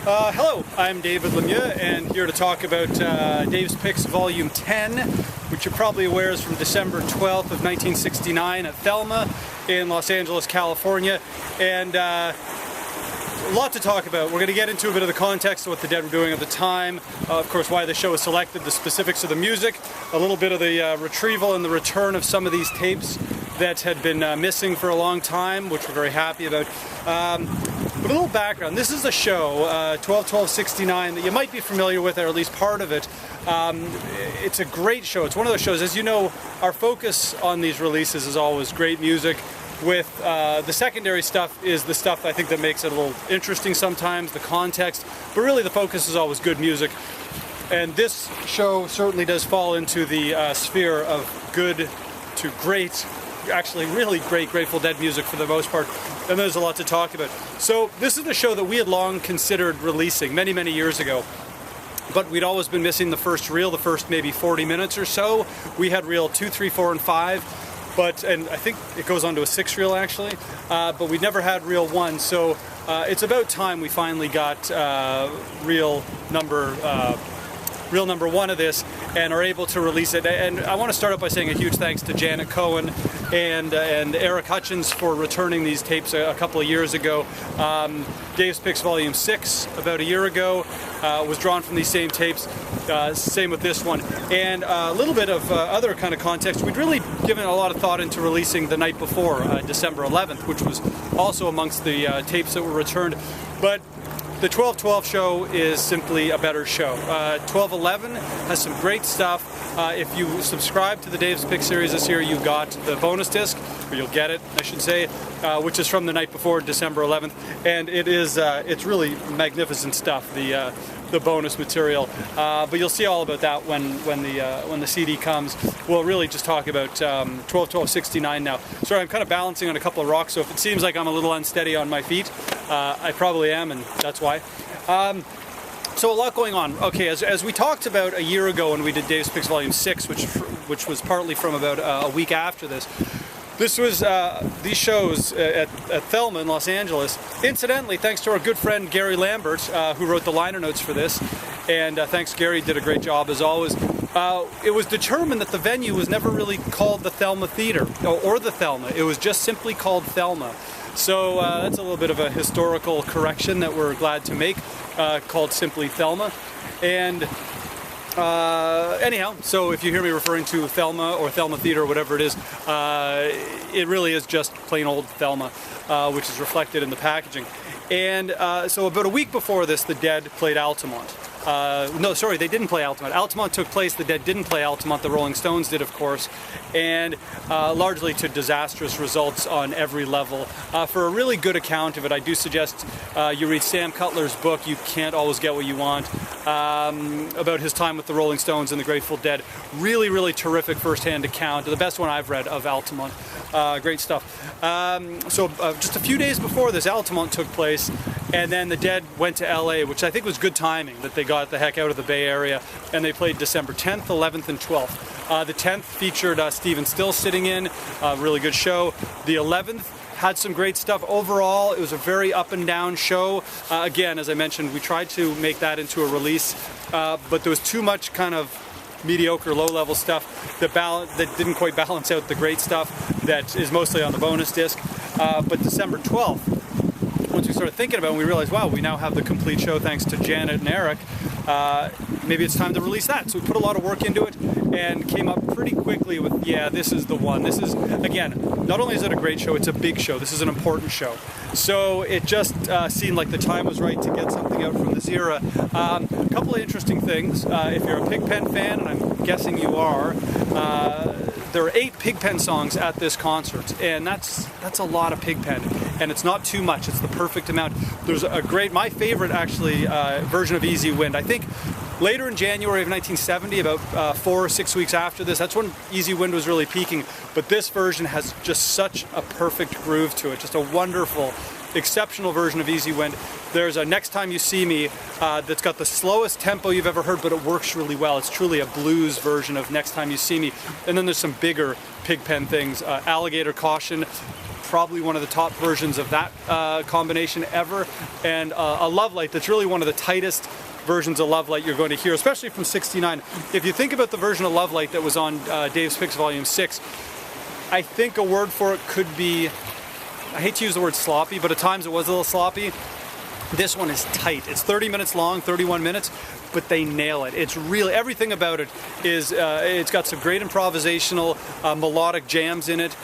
Hello, I'm David Lemieux, and here to talk about Dave's Picks Volume 10, which you're probably aware is from December 12th of 1969 at Thelma in Los Angeles, California. And a lot to talk about. We're going to get into a bit of the context of what the Dead were doing at the time, of course why the show was selected, the specifics of the music, a little bit of the retrieval and the return of some of these tapes that had been missing for a long time, which we're very happy about. But a little background. This is a show, 12-12-69, that you might be familiar with, or at least part of it. It's a great show. It's one of those shows, as you know, our focus on these releases is always great music. With the secondary stuff is the stuff I think that makes it a little interesting sometimes, the context, but really the focus is always good music. And this show certainly does fall into the sphere of good to great, actually really great Grateful Dead music for the most part, and there's a lot to talk about. So this is the show that we had long considered releasing many, many years ago, but we'd always been missing the first reel, the first maybe 40 minutes or so. We had reel 2, 3, 4, and 5, and I think it goes on to a 6 reel actually, but we'd never had reel 1, so it's about time we finally got reel number 1 of this and are able to release it. And I want to start off by saying a huge thanks to Janet Cohen and Eric Hutchins for returning these tapes a couple of years ago. Dave's Picks Volume 6 about a year ago was drawn from these same tapes. Same with this one. And a little bit of other kind of context. We'd really given a lot of thought into releasing the night before, December 11th, which was also amongst the tapes that were returned. But the 12-12 show is simply a better show. 12-11 has some great stuff. If you subscribe to the Dave's Pick series this year, you got the bonus disc, or you'll get it, I should say, which is from the night before, December 11th, and it's really magnificent stuff. The bonus material, but you'll see all about that when the CD comes. We'll really just talk about 12-12-69 now. Sorry, I'm kind of balancing on a couple of rocks, so if it seems like I'm a little unsteady on my feet, I probably am, and that's why. So a lot going on. Okay, as we talked about a year ago when we did Dave's Picks Volume 6, which was partly from about a week after this. This was these shows at Thelma in Los Angeles. Incidentally, thanks to our good friend Gary Lambert, who wrote the liner notes for this, and thanks Gary, did a great job as always. It was determined that the venue was never really called the Thelma Theater, or the Thelma. It was just simply called Thelma. So that's a little bit of a historical correction that we're glad to make, called simply Thelma. And anyhow, so if you hear me referring to Thelma or Thelma Theater or whatever it is, it really is just plain old Thelma, which is reflected in the packaging. And so about a week before this, the Dead played Altamont. No, sorry, they didn't play Altamont. Altamont took place, the Dead didn't play Altamont, the Rolling Stones did, of course, and largely to disastrous results on every level. For a really good account of it, I do suggest you read Sam Cutler's book, You Can't Always Get What You Want, about his time with the Rolling Stones and the Grateful Dead. Really, really terrific first-hand account, the best one I've read of Altamont. Great stuff. So just a few days before this, Altamont took place, and then the Dead went to LA, which I think was good timing, that they got the heck out of the Bay Area, and they played December 10th, 11th, and 12th. The 10th featured Stephen Still sitting in, a really good show. The 11th had some great stuff. Overall, it was a very up and down show. Again, as I mentioned, we tried to make that into a release, but there was too much kind of mediocre, low-level stuff that didn't quite balance out the great stuff that is mostly on the bonus disc. But December 12th, once we started thinking about it, we realized, wow, we now have the complete show thanks to Janet and Eric. Maybe it's time to release that. So we put a lot of work into it and came up pretty quickly with, yeah, this is the one. This is, again, not only is it a great show, it's a big show. This is an important show. So it just seemed like the time was right to get something out from this era. A couple of interesting things. If you're a Pigpen fan, and I'm guessing you are, there are 8 Pigpen songs at this concert, and that's a lot of Pigpen, and it's not too much. It's the perfect amount. There's a great, my favorite actually, version of Easy Wind. I think later in January of 1970, about 4 or 6 weeks after this, that's when Easy Wind was really peaking. But this version has just such a perfect groove to it, just a wonderful, exceptional version of Easy Wind. There's a Next Time You See Me that's got the slowest tempo you've ever heard, but it works really well. It's truly a blues version of Next Time You See Me. And then there's some bigger Pigpen things. Alligator Caution, probably one of the top versions of that combination ever, and a Love Light that's really one of the tightest versions of Love Light you're going to hear, especially from '69. If you think about the version of Love Light that was on Dave's Picks Volume 6, I think a word for it could be, I hate to use the word sloppy, but at times it was a little sloppy. This one is tight. It's 30 minutes long, 31 minutes, but they nail it. It's really, everything about it is, it's got some great improvisational, melodic jams in it.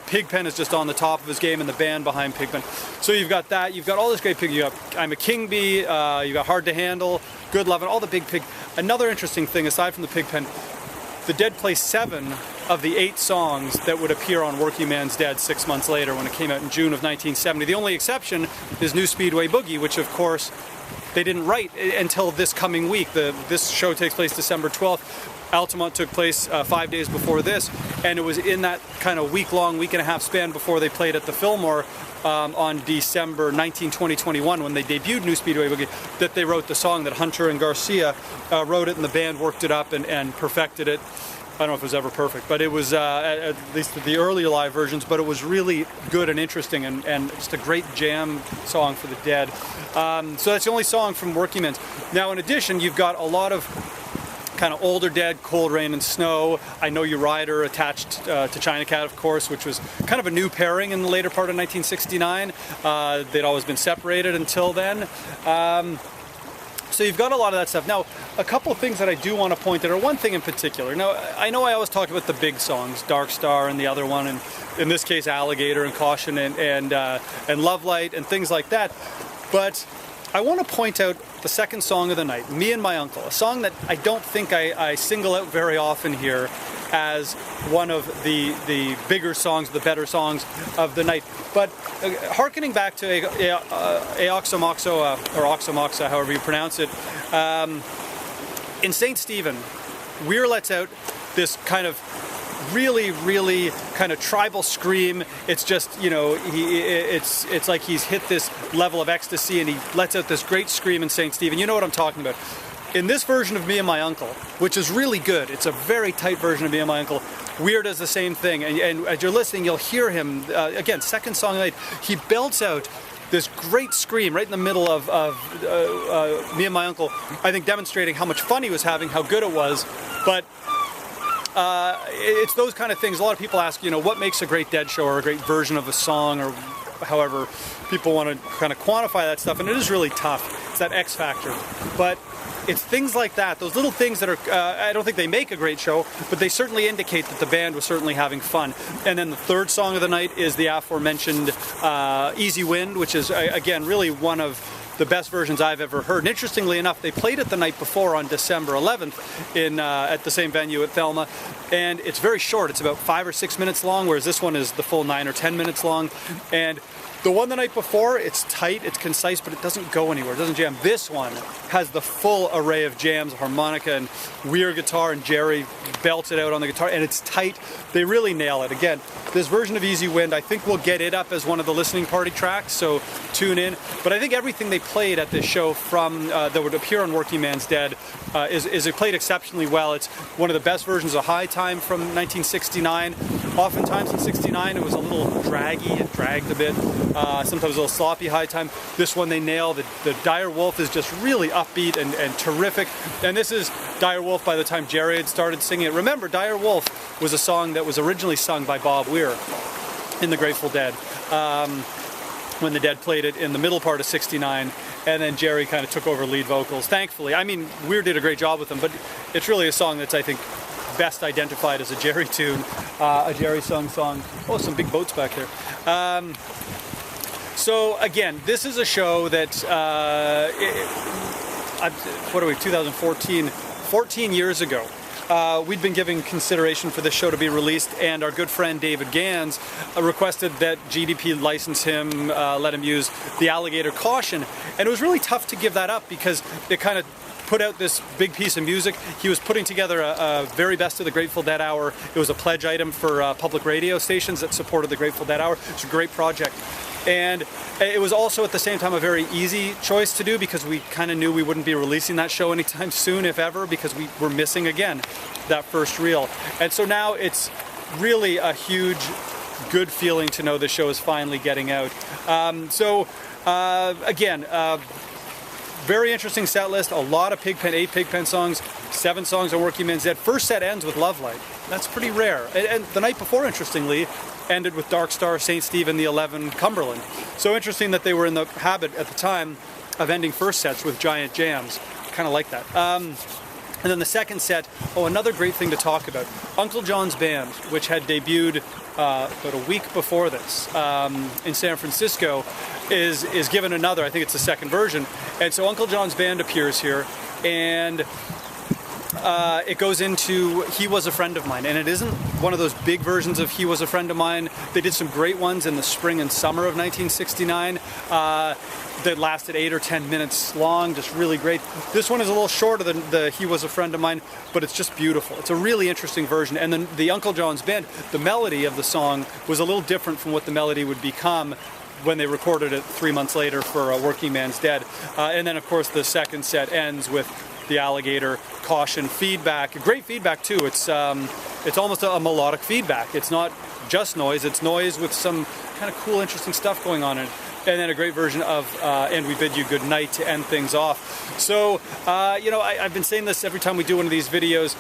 Pigpen is just on the top of his game, and the band behind Pigpen. So you've got that, you've got all this great Pig, you got I'm a King Bee, you've got Hard to Handle, Good Lovin', all the big Pig. Another interesting thing, aside from the Pigpen, the Dead play 7 of the 8 songs that would appear on Working Man's Dead 6 months later when it came out in June of 1970. The only exception is New Speedway Boogie, which of course they didn't write until this coming week. This show takes place December 12th. Altamont took place 5 days before this, and it was in that kind of week-long, week-and-a-half span before they played at the Fillmore on December 19, 2021, when they debuted New Speedway Boogie, that they wrote the song, that Hunter and Garcia wrote it, and the band worked it up and perfected it. I don't know if it was ever perfect, but it was, at least the earlier live versions, but it was really good and interesting, and just a great jam song for the Dead. So that's the only song from Working Men's. Now, in addition, you've got a lot of kind of older Dead, Cold Rain and Snow. I Know You Rider attached to China Cat, of course, which was kind of a new pairing in the later part of 1969. They'd always been separated until then. So you've got a lot of that stuff. Now, a couple of things that I do want to point out, or one thing in particular. Now, I know I always talk about the big songs, Dark Star and the other one, and in this case, Alligator and Caution and Love Light and things like that. But I want to point out the second song of the night, Me and My Uncle, a song that I don't think I single out very often here as one of the bigger songs, the better songs of the night. But hearkening back to Aoxomoxo, or Oxomoxa, however you pronounce it, in St. Stephen, Weir lets out this kind of really kind of tribal scream. It's just, you know, it's like he's hit this level of ecstasy, and he lets out this great scream in St. Stephen. You know what I'm talking about. In this version of Me and My Uncle, which is really good, it's a very tight version of Me and My Uncle, Weir does the same thing, and as you're listening, you'll hear him, again, second song of the night, he belts out this great scream right in the middle of Me and My Uncle, I think demonstrating how much fun he was having, how good it was, but it's those kind of things. A lot of people ask, you know, what makes a great Dead show or a great version of a song, or however people want to kind of quantify that stuff, and it is really tough. It's that X factor. But it's things like that, those little things that are, I don't think they make a great show, but they certainly indicate that the band was certainly having fun. And then the third song of the night is the aforementioned Easy Wind, which is, again, really one of the best versions I've ever heard. And interestingly enough, they played it the night before on December 11th at the same venue at Thelma, and it's very short. It's about 5 or 6 minutes long, whereas this one is the full 9 or 10 minutes long. And the one the night before, it's tight, it's concise, but it doesn't go anywhere, it doesn't jam. This one has the full array of jams, harmonica and Weir guitar, and Jerry belts it out on the guitar, and it's tight. They really nail it. Again, this version of Easy Wind, I think we'll get it up as one of the listening party tracks, so tune in. But I think everything they played at this show from that would appear on Working Man's Dead is it played exceptionally well. It's one of the best versions of High Time from 1969. Oftentimes in 69 it was a little draggy, it dragged a bit. Sometimes a little sloppy High Time. This one they nail. The Dire Wolf is just really upbeat and terrific. And this is Dire Wolf by the time Jerry had started singing it. Remember, Dire Wolf was a song that was originally sung by Bob Weir in the Grateful Dead. When the Dead played it in the middle part of 69, and then Jerry kind of took over lead vocals. Thankfully, I mean, Weir did a great job with them, but it's really a song that's, I think, best identified as a Jerry tune, a Jerry sung song. Oh, some big boats back there. So again, this is a show that, what are we, 2014, 14 years ago, we'd been giving consideration for this show to be released, and our good friend David Gans requested that GDP license him, let him use the Alligator Caution, and it was really tough to give that up because it kind of put out this big piece of music. He was putting together a very best of the Grateful Dead hour. It was a pledge item for public radio stations that supported the Grateful Dead hour. It's a great project. And it was also at the same time a very easy choice to do because we kind of knew we wouldn't be releasing that show anytime soon, if ever, because we were missing again that first reel. And so now it's really a huge good feeling to know the show is finally getting out. Again, very interesting set list, a lot of Pigpen, 8 Pigpen songs, 7 songs on Working Man's Dead. First set ends with Love Light. That's pretty rare. And the night before, interestingly, ended with Dark Star, St. Stephen, the 11, Cumberland. So interesting that they were in the habit at the time of ending first sets with giant jams. Kind of like that. And then the second set, another great thing to talk about. Uncle John's Band, which had debuted about a week before this in San Francisco, is given another, I think it's the second version. And so Uncle John's Band appears here, and it goes into He Was a Friend of Mine. And it isn't one of those big versions of He Was a Friend of Mine. They did some great ones in the spring and summer of 1969 that lasted 8 or 10 minutes long, just really great. This one is a little shorter than the He Was a Friend of Mine, but it's just beautiful. It's a really interesting version. And then the Uncle John's Band, the melody of the song was a little different from what the melody would become when they recorded it 3 months later for Working Man's Dead. And then, of course, the second set ends with the alligator caution feedback. Great feedback, too. It's almost a melodic feedback. It's not just noise. It's noise with some kind of cool, interesting stuff going on in it. And then a great version of And We Bid You Good Night to end things off. So, I've been saying this every time we do one of these videos.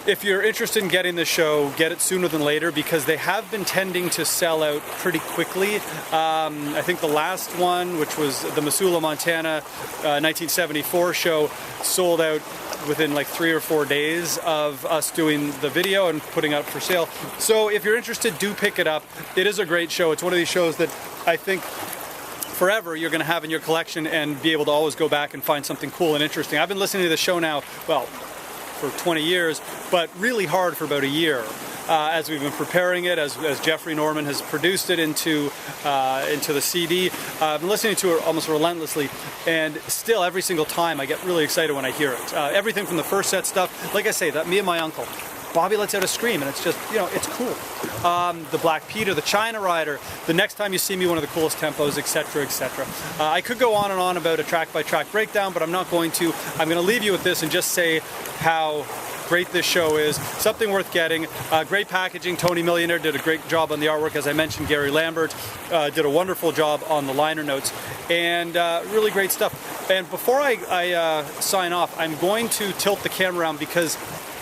If you're interested in getting the show, get it sooner than later, because they have been tending to sell out pretty quickly. I think the last one, which was the Missoula, Montana 1974 show, sold out within like 3 or 4 days of us doing the video and putting it up for sale. So if you're interested, do pick it up. It is a great show. It's one of these shows that I think forever you're going to have in your collection and be able to always go back and find something cool and interesting. I've been listening to the show now, well, for 20 years, but really hard for about a year. As we've been preparing it, as Jeffrey Norman has produced it into the CD. I've been listening to it almost relentlessly, and still every single time I get really excited when I hear it. Everything from the first set stuff, like I say, that Me and My Uncle, Bobby lets out a scream, and it's just, it's cool. The Black Peter, the China Rider, The Next Time You See Me, one of the coolest tempos, etc., etc. I could go on and on about a track-by-track breakdown, but I'm not going to. I'm going to leave you with this and just say how great this show is. Something worth getting. Great packaging. Tony Millionaire did a great job on the artwork. As I mentioned, Gary Lambert did a wonderful job on the liner notes, and really great stuff. And before I sign off, I'm going to tilt the camera around, because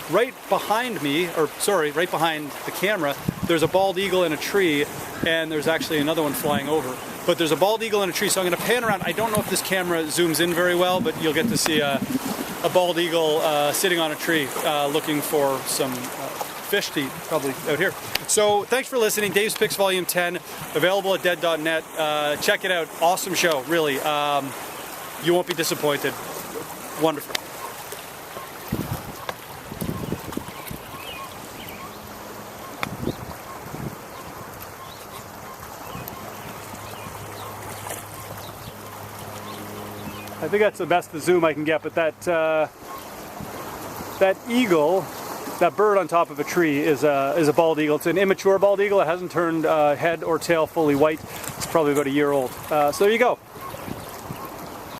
right behind the camera, there's a bald eagle in a tree, and there's actually another one flying over. But there's a bald eagle in a tree, so I'm going to pan around. I don't know if this camera zooms in very well, but you'll get to see a bald eagle sitting on a tree looking for some fish to eat, probably out here. So thanks for listening. Dave's Picks Volume 10, available at dead.net. Check it out. Awesome show, really. You won't be disappointed. Wonderful. I think that's the best zoom I can get, but that eagle, that bird on top of a tree is a bald eagle. It's an immature bald eagle. It hasn't turned head or tail fully white. It's probably about a year old. So there you go.